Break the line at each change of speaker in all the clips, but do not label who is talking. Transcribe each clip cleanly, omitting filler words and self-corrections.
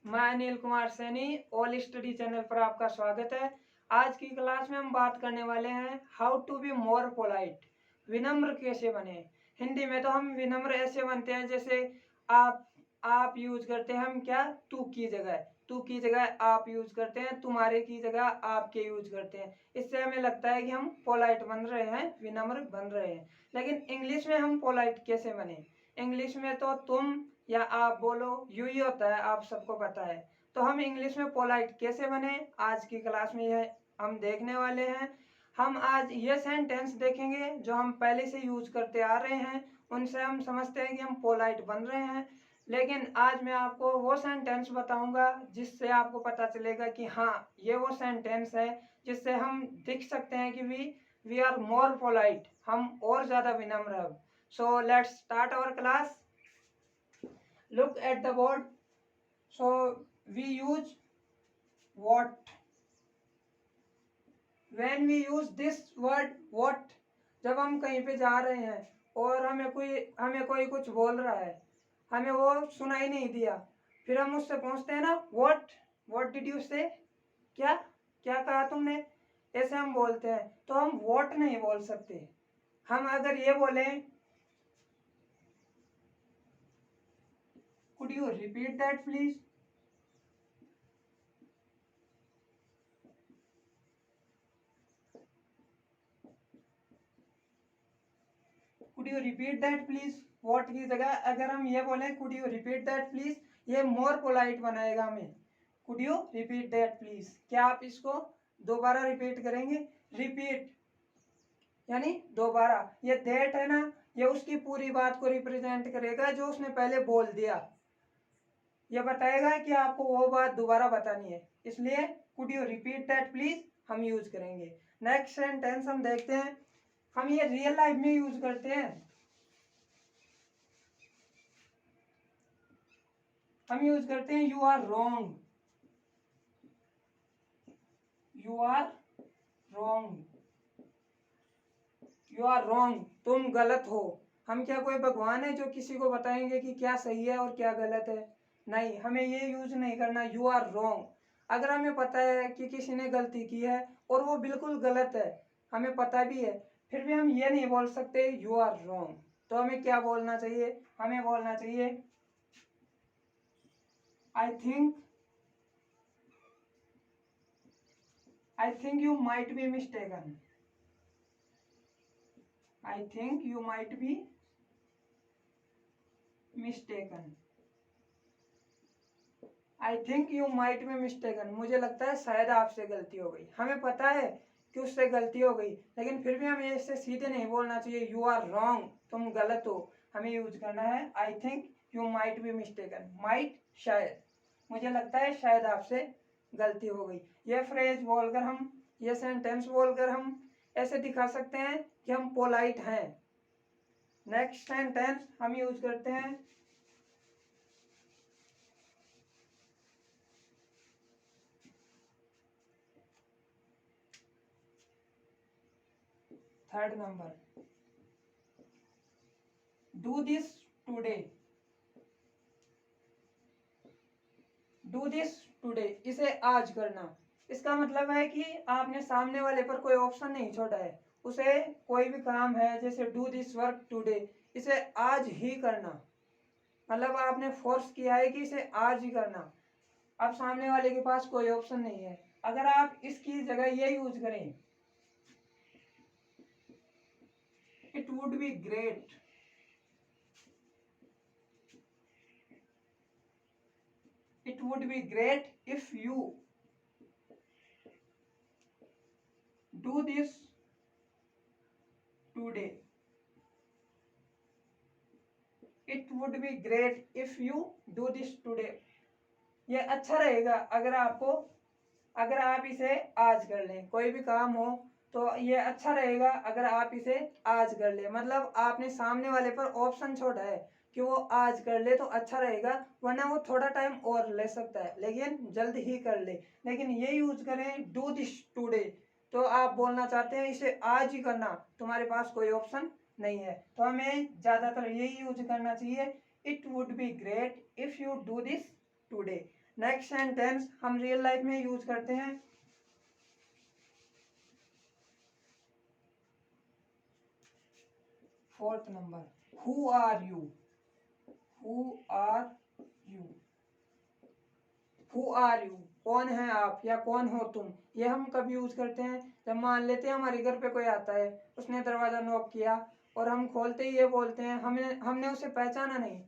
मैं Anil Kumar Saini all study channel पर आपका स्वागत है। आज की क्लास में हम बात करने वाले हैं how to be more polite. विनम्र कैसे बने। हिंदी में तो हम विनम्र ऐसे बनते हैं जैसे आप यूज करते हैं हम क्या, तू की जगह आप यूज करते हैं, तुम्हारे की जगह आपके यूज करते हैं। इससे हमें लगता है कि हम पोलाइट बन रहे हैं, विनम्र बन रहे हैं। लेकिन इंग्लिश में हम पोलाइट कैसे बने। इंग्लिश में तो तुम या आप बोलो यू ही होता है, आप सबको पता है। तो हम इंग्लिश में पोलाइट कैसे बने, आज की क्लास में यह हम देखने वाले हैं। हम आज ये सेंटेंस देखेंगे जो हम पहले से यूज करते आ रहे हैं, उनसे हम समझते हैं कि हम पोलाइट बन रहे हैं। लेकिन आज मैं आपको वो सेंटेंस बताऊंगा जिससे आपको पता चलेगा कि हाँ, ये वो सेंटेंस है जिससे हम दिख सकते हैं कि वी आर मोर पोलाइट, हम और ज्यादा विनम्र अब। So let's start our class. Look at the board. So we use what. When we use this word what, जब हम कहीं पे जा रहे हैं और हमें कोई कुछ बोल रहा है, हमें वो सुनाई नहीं दिया, फिर हम उससे पूछते हैं ना what did you say, क्या क्या कहा तुमने, ऐसे हम बोलते हैं। तो हम what नहीं बोल सकते। हम अगर ये बोले could you repeat that please, could you repeat that please, what की जगह अगर हम ये बोले could you repeat that please, ये मोर पोलाइट बनाएगा हमें। Could you repeat that please, क्या आप इसको दोबारा रिपीट करेंगे। रिपीट यानी दोबारा, ये दैट है ना, ये उसकी पूरी बात को रिप्रेजेंट करेगा जो उसने पहले बोल दिया। ये बताएगा कि आपको वो बात दोबारा बतानी है, इसलिए could you repeat that please हम यूज करेंगे। नेक्स्ट सेंटेंस हम देखते हैं, हम ये रियल लाइफ में यूज करते हैं। हम यूज करते हैं you are wrong, you are wrong, you are wrong, तुम गलत हो। हम क्या कोई भगवान है जो किसी को बताएंगे कि क्या सही है और क्या गलत है। नहीं, हमें ये यूज नहीं करना यू आर रॉन्ग। अगर हमें पता है कि किसी ने गलती की है और वो बिल्कुल गलत है, हमें पता भी है, फिर भी हम ये नहीं बोल सकते यू आर रॉन्ग। तो हमें क्या बोलना चाहिए, हमें बोलना चाहिए I think you might be mistaken. I think you might be mistaken. I think you might be mistaken. मुझे लगता है शायद आपसे गलती हो गई। हमें पता है कि उससे गलती हो गई, लेकिन फिर भी हमें इससे सीधे नहीं बोलना चाहिए यू आर रॉन्ग, तुम गलत हो। हमें यूज करना है I think you might be mistaken. Might शायद, मुझे लगता है शायद आपसे गलती हो गई। ये फ्रेज बोलकर हम, ये सेंटेंस बोलकर हम ऐसे दिखा सकते हैं कि हम पोलाइट हैं। नेक्स्ट सेंटेंस हम यूज करते हैं third number, do this today. Do this today, इसे आज करना। इसका मतलब है कि आपने सामने वाले पर कोई ऑप्शन नहीं छोड़ा है, उसे कोई भी काम है जैसे डू दिस वर्क टुडे, इसे आज ही करना। मतलब आपने फोर्स किया है कि इसे आज ही करना। अब सामने वाले के पास कोई ऑप्शन नहीं है। अगर आप इसकी जगह ये यूज करें, it would be great, it would be great if you do this today. It would be great if you do this today. ये अच्छा रहेगा अगर आप इसे आज कर लें। कोई भी काम हो तो ये अच्छा रहेगा अगर आप इसे आज कर ले। मतलब आपने सामने वाले पर ऑप्शन छोड़ा है कि वो आज कर ले तो अच्छा रहेगा, वरना वो थोड़ा टाइम और ले सकता है, लेकिन जल्द ही कर ले। लेकिन ये यूज करें डू दिस टुडे, तो आप बोलना चाहते हैं इसे आज ही करना, तुम्हारे पास कोई ऑप्शन नहीं है। तो हमें ज्यादातर यही यूज करना चाहिए, it would be great if you do this today. Next sentence हम रियल लाइफ में यूज करते हैं। Fourth number, who are you. Who are you. Who are you, कौन है आप या कौन हो तुम। ये हम कब यूज करते हैं, जब मान लेते हैं हमारे घर पे कोई आता है, उसने दरवाजा नॉक किया और हम खोलते ही ये बोलते हैं, हमने उसे पहचाना नहीं,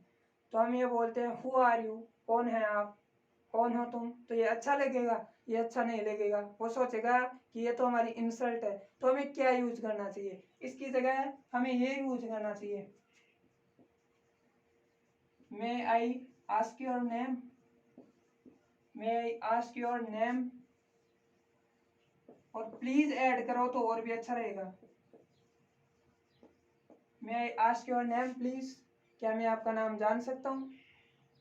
तो हम ये बोलते हैं हु आर यू, कौन है आप, कौन हो तुम। तो ये अच्छा लगेगा, ये अच्छा नहीं लगेगा, वो सोचेगा कि ये तो हमारी इंसल्ट है। तो हमें क्या यूज करना चाहिए, इसकी जगह हमें ये यूज करना चाहिए, may I ask your name. May I ask your name, और प्लीज ऐड करो तो और भी अच्छा रहेगा। May I ask your name please, क्या मैं आपका नाम जान सकता हूँ।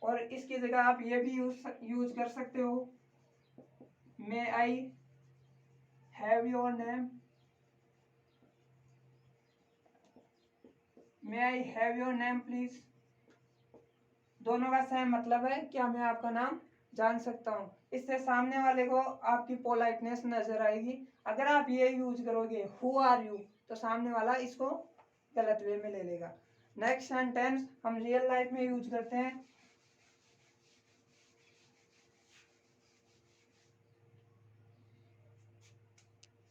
और इसकी जगह आप ये भी यूज कर सकते हो, may I have your name. May I have your name please. दोनों का सेम मतलब है, क्या मैं आपका नाम जान सकता हूँ। इससे सामने वाले को आपकी पोलाइटनेस नजर आएगी। अगर आप ये यूज करोगे हु आर यू, तो सामने वाला इसको गलत वे में ले लेगा। नेक्स्ट सेंटेंस हम रियल लाइफ में यूज करते हैं।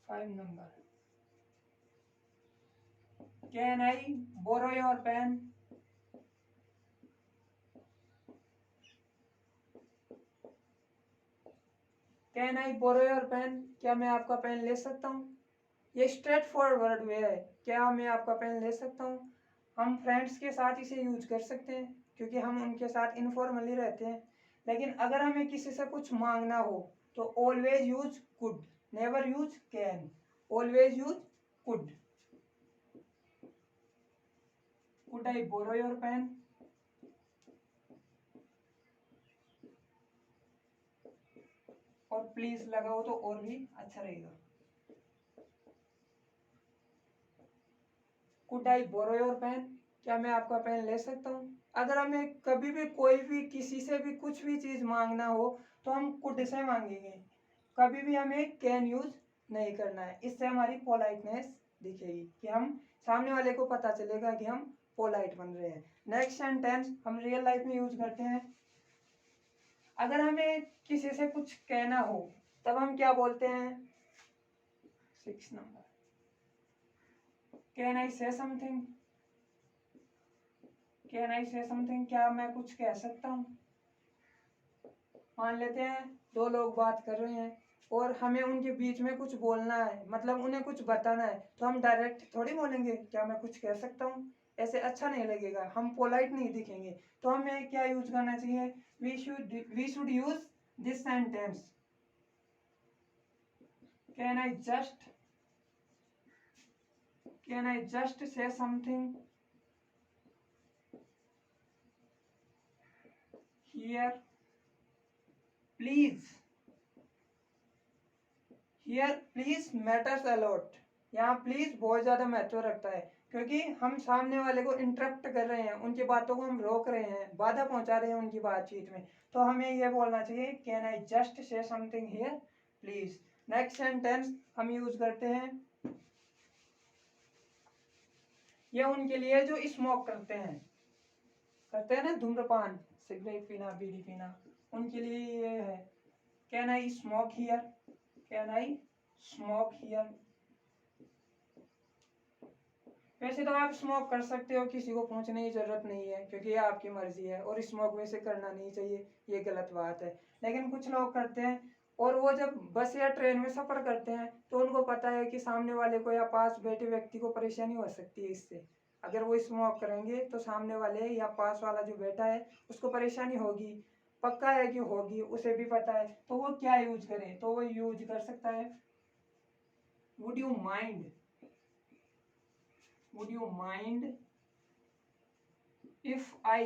5 number, can I borrow your pen. Can I borrow your pen, क्या मैं आपका पेन ले सकता हूँ। ये स्ट्रेट फॉरवर्ड वे है, क्या मैं आपका पेन ले सकता हूँ। हम फ्रेंड्स के साथ इसे यूज कर सकते हैं, क्योंकि हम उनके साथ इनफॉर्मली रहते हैं। लेकिन अगर हमें किसी से कुछ मांगना हो तो always use could, never use can, always use could. Could I borrow your pen. और प्लीज लगाओ तो और भी अच्छा रहेगा। Could I borrow your pen, क्या मैं आपका पेन ले सकता हूँ। अगर हमें कभी भी कोई भी किसी से भी कुछ भी चीज मांगना हो तो हम कुड से मांगेंगे, कभी भी हमें कैन यूज नहीं करना है। इससे हमारी पोलाइटनेस दिखेगी, कि हम सामने वाले को पता चलेगा कि हम पोलाइट बन रहे हैं। नेक्स्ट सेंटेंस हम रियल लाइफ में यूज करते हैं। अगर हमें किसी से कुछ कहना हो तब हम क्या बोलते हैं। 6 नंबर, कैन आई से समथिंग। कैन आई से समथिंग, क्या मैं कुछ कह सकता हूँ। मान लेते हैं दो लोग बात कर रहे हैं और हमें उनके बीच में कुछ बोलना है, मतलब उन्हें कुछ बताना है, तो हम डायरेक्ट थोड़ी बोलेंगे क्या मैं कुछ कह सकता हूँ। ऐसे अच्छा नहीं लगेगा, हम पोलाइट नहीं दिखेंगे। तो हमें क्या यूज करना चाहिए, we should use this sentence, can I just say something here please. Here please matters a lot, यहाँ प्लीज बहुत ज्यादा महत्व रखता है, क्योंकि हम सामने वाले को इंटरप्ट कर रहे हैं, उनकी बातों को हम रोक रहे हैं, बाधा पहुंचा रहे हैं उनकी बातचीत में। तो हमें ये बोलना चाहिए, can I just say something here please. Next sentence हम यूज करते हैं, ये उनके लिए जो स्मोक करते हैं ना, धूम्रपान, सिगरेट पीना, बीड़ी पीना, उनके लिए ये है, can I smoke here. Can I smoke here. वैसे तो आप स्मोक कर सकते हो, किसी को पूछने की जरूरत नहीं है, क्योंकि ये आपकी मर्जी है, और स्मोक वैसे करना नहीं चाहिए, ये गलत बात है। लेकिन कुछ लोग करते हैं, और वो जब बस या ट्रेन में सफर करते हैं तो उनको पता है कि सामने वाले को या पास बैठे व्यक्ति को परेशानी हो सकती है इससे। अगर वो स्मोक करेंगे तो सामने वाले या पास वाला जो बैठा है उसको परेशानी होगी, पक्का है कि होगी, उसे भी पता है। तो वो क्या यूज करे, तो वो यूज कर सकता है, would you mind. Would you mind if I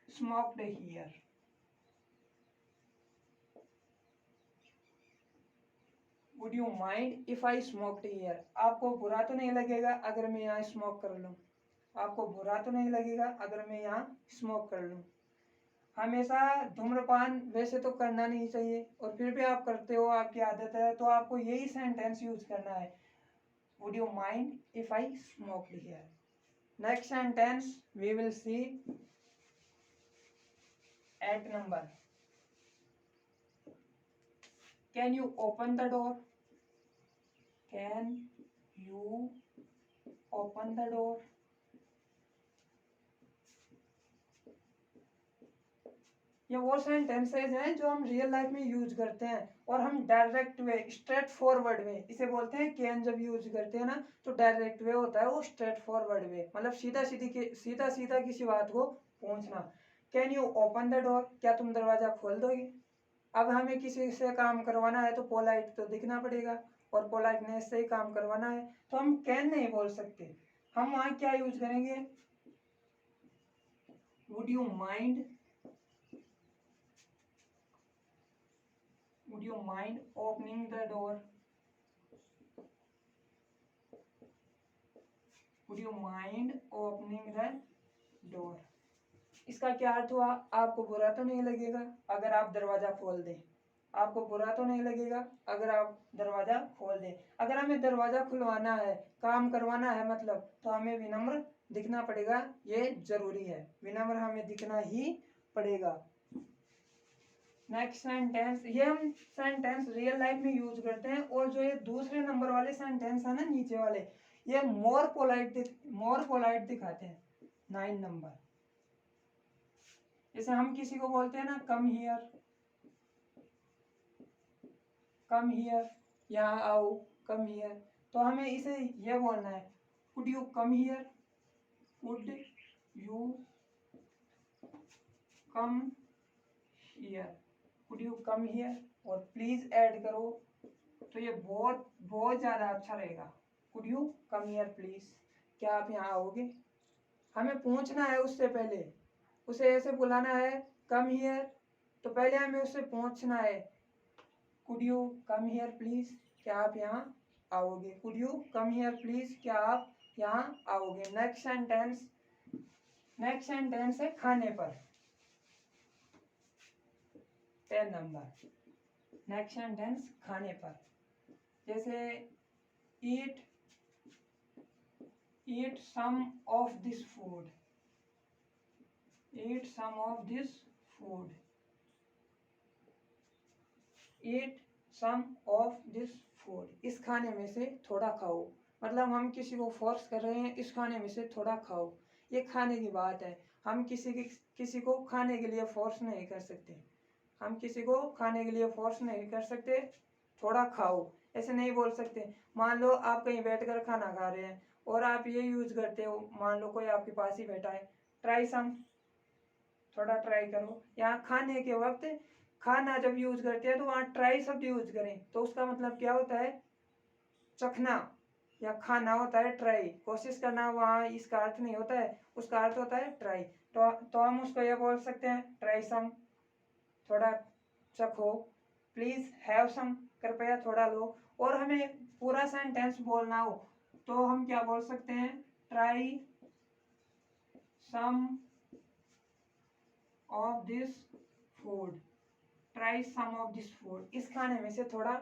smoked here? Would you mind if I smoked here? आपको बुरा तो नहीं लगेगा अगर मैं यहाँ स्मोक कर लूँ। आपको बुरा तो नहीं लगेगा अगर मैं यहाँ स्मोक कर लूँ। हमेशा धूम्रपान वैसे तो करना नहीं चाहिए, और फिर भी आप करते हो, आपकी आदत है, तो आपको यही सेंटेंस यूज करना है, would you mind if I smoke here. Next sentence we will see eight number, can you open the door, can you open the door. ये वो सेंटेंसेज हैं जो हम रियल लाइफ में यूज करते हैं, और हम डायरेक्ट वे, स्ट्रेट फॉरवर्ड वे इसे बोलते हैं। कैन जब यूज करते हैं ना, तो डायरेक्ट वे होता है वो स्ट्रेट फॉरवर्ड वे, मतलब सीधा सीधा किसी बात को पूछना। Can you open the door, क्या तुम दरवाजा खोल दोगे। अब हमें किसी से काम करवाना है तो पोलाइट तो दिखना पड़ेगा, और पोलाइटनेस से ही काम करवाना है, तो हम कैन नहीं बोल सकते। हम वहां क्या यूज करेंगे, would you mind, would you mind opening the door, would you mind opening the door। इसका क्या अर्थ हुआ, आपको बुरा तो नहीं लगेगा अगर आप दरवाजा खोल दें, आपको बुरा तो नहीं लगेगा अगर आप दरवाजा खोल दें। अगर हमें दरवाजा खुलवाना है, काम करवाना है मतलब, तो हमें विनम्र दिखना पड़ेगा, ये जरूरी है, विनम्र हमें दिखना ही पड़ेगा। नेक्स्ट सेंटेंस, ये हम सेंटेंस रियल लाइफ में यूज करते हैं, और जो ये दूसरे नंबर वाले सेंटेंस है ना नीचे वाले, ये मोर पोलाइट दिखाते हैं। 9 नंबर, जैसे हम किसी को बोलते हैं ना कम हियर, कम हियर, यहाँ आओ, कम हियर, तो हमें इसे ये बोलना है, would you come here, would you come here, would you come here, और प्लीज ऐड करो, तो ये बहुत बहुत ज्यादा अच्छा रहेगा। Could you come here please, क्या आप यहाँ आओगे। हमें पूछना है उससे पहले, उसे ऐसे बुलाना है कम हियर, तो पहले हमें उससे पूछना है, could you come here please, क्या आप यहाँ आओगे। Could you come here please, क्या आप यहाँ आओगे। नेक्स्ट सेंटेंस है खाने पर, 10 नंबर। नेक्स्ट सेंटेंस खाने पर, जैसे eat some of this food, eat some of this food, eat some of this food, इस खाने में से थोड़ा खाओ, मतलब हम किसी को फोर्स कर रहे हैं, इस खाने में से थोड़ा खाओ, ये खाने की बात है। हम किसी को खाने के लिए फोर्स नहीं कर सकते, हम किसी को खाने के लिए फोर्स नहीं कर सकते, थोड़ा खाओ ऐसे नहीं बोल सकते। मान लो आप कहीं बैठकर खाना खा रहे हैं, और आप ये यूज करते हो, मान लो कोई आपके पास ही बैठा है, ट्राई सम, थोड़ा ट्राई करो। यहाँ खाने के वक्त खाना जब यूज करते हैं तो वहाँ ट्राई शब्द यूज करें, तो उसका मतलब क्या होता है, चखना या खाना होता है ट्राई, कोशिश करना वहाँ इसका अर्थ नहीं होता है, उसका अर्थ होता है ट्राई। तो हम उसको ये बोल सकते हैं, ट्राई सम, थोड़ा चखो, प्लीज हैव सम, कृपया थोड़ा लो। और हमें पूरा सेंटेंस बोलना हो तो हम क्या बोल सकते हैं, try some of this food, try some of this food, इस खाने में से थोड़ा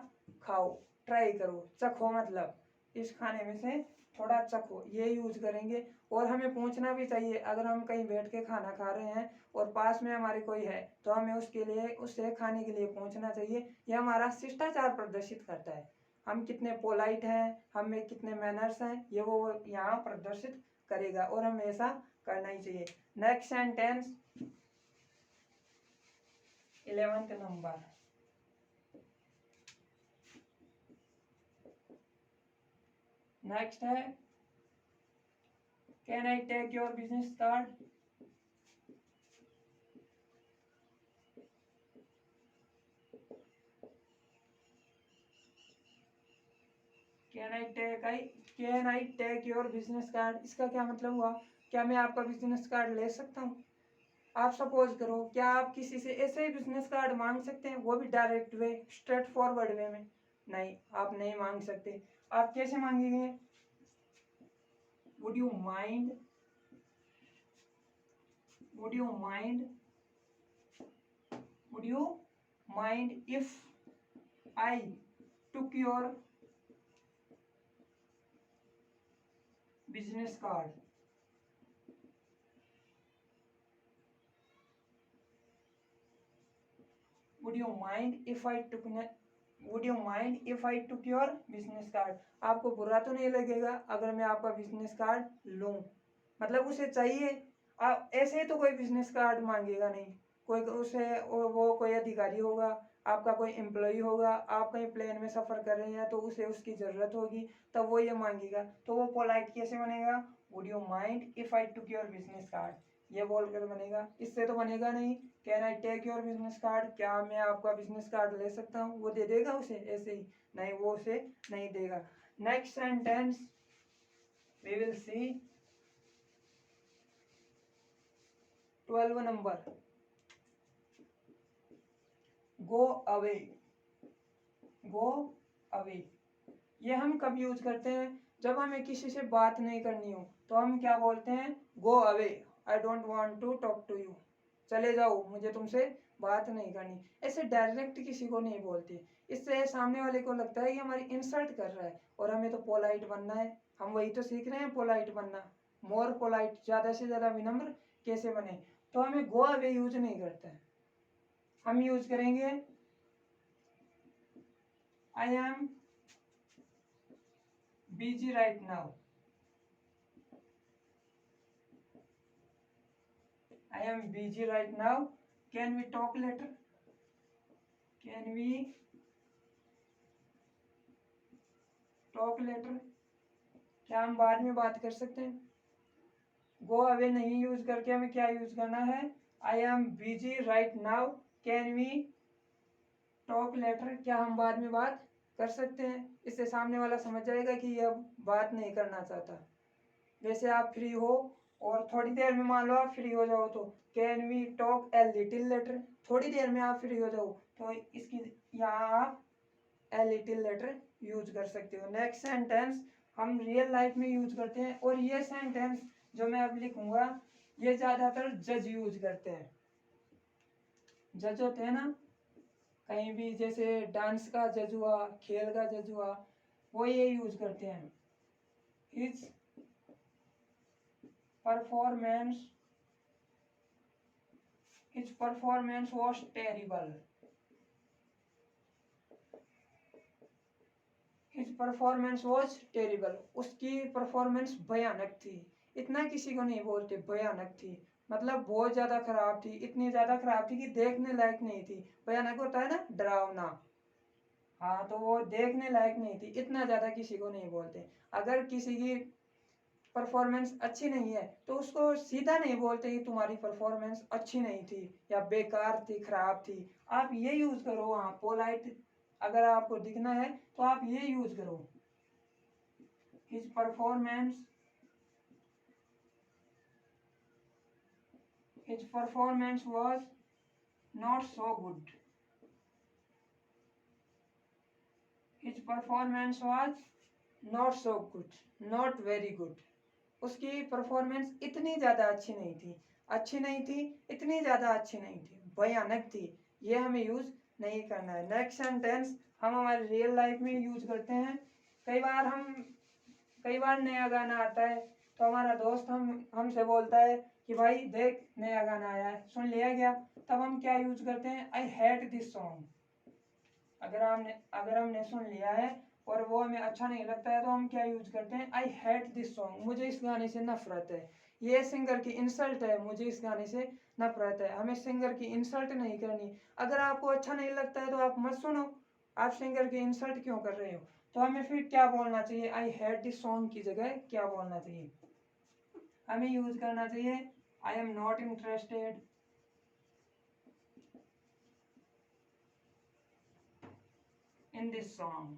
खाओ, ट्राई करो, चखो, मतलब इस खाने में से थोड़ा चखो, ये यूज करेंगे। और हमें पूछना भी चाहिए, अगर हम कहीं बैठ के खाना खा रहे हैं और पास में हमारे कोई है, तो हमें उसके लिए, उससे खाने के लिए पूछना चाहिए। यह हमारा शिष्टाचार प्रदर्शित करता है, हम कितने पोलाइट हैं, हमें कितने मैनर्स हैं, ये वो यहाँ प्रदर्शित करेगा, और हमें ऐसा करना ही चाहिए। Next sentence, 11th number, next है, can I take your business card, can I take your business card, इसका क्या मतलब हुआ, क्या मैं आपका बिजनेस कार्ड ले सकता हूँ। आप सपोज करो, क्या आप किसी से ऐसे ही बिजनेस कार्ड मांग सकते हैं, वो भी डायरेक्ट वे, स्ट्रेट फॉरवर्ड वे में। नहीं, आप नहीं मांग सकते। आप कैसे मांगेंगे, would you mind would you mind if I took your business card? Would you mind if I took would you mind if I took your business card? आपको बुरा तो नहीं लगेगा अगर मैं आपका बिजनेस कार्ड लूं? मतलब उसे चाहिए, आप ऐसे ही तो कोई बिजनेस कार्ड मांगेगा नहीं, कोई उसे वो कोई अधिकारी होगा, आपका कोई एम्प्लॉय होगा, आप कहीं प्लेन में सफर कर रहे हैं तो उसे उसकी जरूरत होगी, तब वो ये मांगेगा, तो वो पोलाइट कैसे बनेगा? Would you mind if I took your business card, ये बोलकर बनेगा। इससे तो बनेगा नहीं, can I take your business card, क्या मैं आपका बिजनेस कार्ड ले सकता हूँ? वो दे देगा उसे ऐसे ही? नहीं, वो उसे नहीं देगा। Next sentence we will see 12 number, go away. Go away ये हम कब यूज करते हैं? जब हमें किसी से बात नहीं करनी हो तो हम क्या बोलते हैं? Go away, I don't want to talk to you, चले जाओ, मुझे तुमसे बात नहीं करनी। ऐसे डायरेक्ट किसी को नहीं बोलते, इससे सामने वाले को लगता है कि हमारी इंसल्ट कर रहा है, और हमें तो पोलाइट बनना है, हम वही तो सीख रहे हैं पोलाइट बनना, मोर पोलाइट, ज्यादा से ज्यादा विनम्र कैसे बने। तो हमें गो अवे यूज नहीं करते हैं, हम यूज करेंगे I am busy right now. I am busy right now. Can we talk later? Can we talk later? क्या हम बाद में बात कर सकते हैं? गो अवे नहीं यूज करके हमें क्या यूज करना है? I am busy right now, can we talk later, क्या हम बाद में बात कर सकते हैं? इससे सामने वाला समझ जाएगा कि ये अब बात नहीं करना चाहता। जैसे आप फ्री हो और थोड़ी देर में मान लो आप फ्री हो जाओ, तो can we talk a little later, थोड़ी देर में आप फ्री हो जाओ, तो इसकी यहाँ आप ए लिटिल लेटर यूज कर सकते हो। नेक्स्ट सेंटेंस हम रियल लाइफ में यूज करते हैं, और ये सेंटेंस जो मैं अब लिखूंगा ये ज्यादातर जज यूज करते हैं। जज होते हैं ना कहीं भी, जैसे डांस का जज हुआ, खेल का जज हुआ, वो ये यूज करते हैं। His performance was terrible. His performance was terrible. उसकी परफॉर्मेंस भयानक थी। इतना किसी को नहीं बोलते, भयानक थी मतलब बहुत ज्यादा खराब थी, इतनी ज्यादा खराब थी कि देखने लायक नहीं थी। भयानक होता है ना डरावना, हाँ, तो वो देखने लायक नहीं थी, इतना ज्यादा किसी को नहीं बोलते। अगर किसी की परफॉर्मेंस अच्छी नहीं है तो उसको सीधा नहीं बोलते कि तुम्हारी परफॉर्मेंस अच्छी नहीं थी या बेकार थी, खराब थी। आप ये यूज करो, वहाँ पोलाइट अगर आपको दिखना है तो आप ये यूज करो, his performance was not so good. His performance was not so good, not very good. उसकी परफॉर्मेंस इतनी ज़्यादा अच्छी नहीं थी, अच्छी नहीं थी, इतनी ज़्यादा अच्छी नहीं थी, भयानक थी। ये हमें यूज़ नहीं करना है। नेक्स्ट सेंटेंस हम हमारे रियल लाइफ में यूज़ करते हैं। कई बार नया गाना आता है तो हमारा दोस्त हमसे बोलता है कि भाई देख नया गाना आया है, सुन लिया क्या? तब हम क्या यूज करते हैं? I hate this song. अगर हमने सुन लिया है और वो हमें अच्छा नहीं लगता है तो हम क्या यूज करते हैं? आई हेट दिस सॉन्ग, मुझे इस गाने से नफरत है। ये सिंगर की इंसल्ट है, मुझे इस गाने से नफरत है। हमें सिंगर की इंसल्ट नहीं करनी। अगर आपको अच्छा नहीं लगता है तो आप मत सुनो, आप सिंगर की इंसल्ट क्यों कर रहे हो? तो हमें फिर क्या बोलना चाहिए? आई हेट दिस सॉन्ग की जगह क्या बोलना चाहिए? हमें यूज करना चाहिए I am not interested in this song.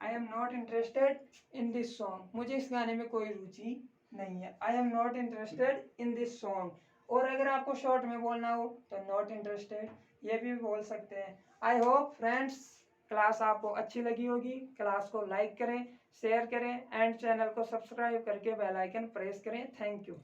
I am not interested in this song. मुझे इस गाने में कोई रुचि नहीं है। I am not interested in this song. और अगर आपको शॉर्ट में बोलना हो तो not interested ये भी बोल सकते हैं। I hope friends क्लास आपको अच्छी लगी होगी। क्लास को लाइक करें, शेयर करें एंड चैनल को सब्सक्राइब करके बेल आइकन प्रेस करें। Thank you.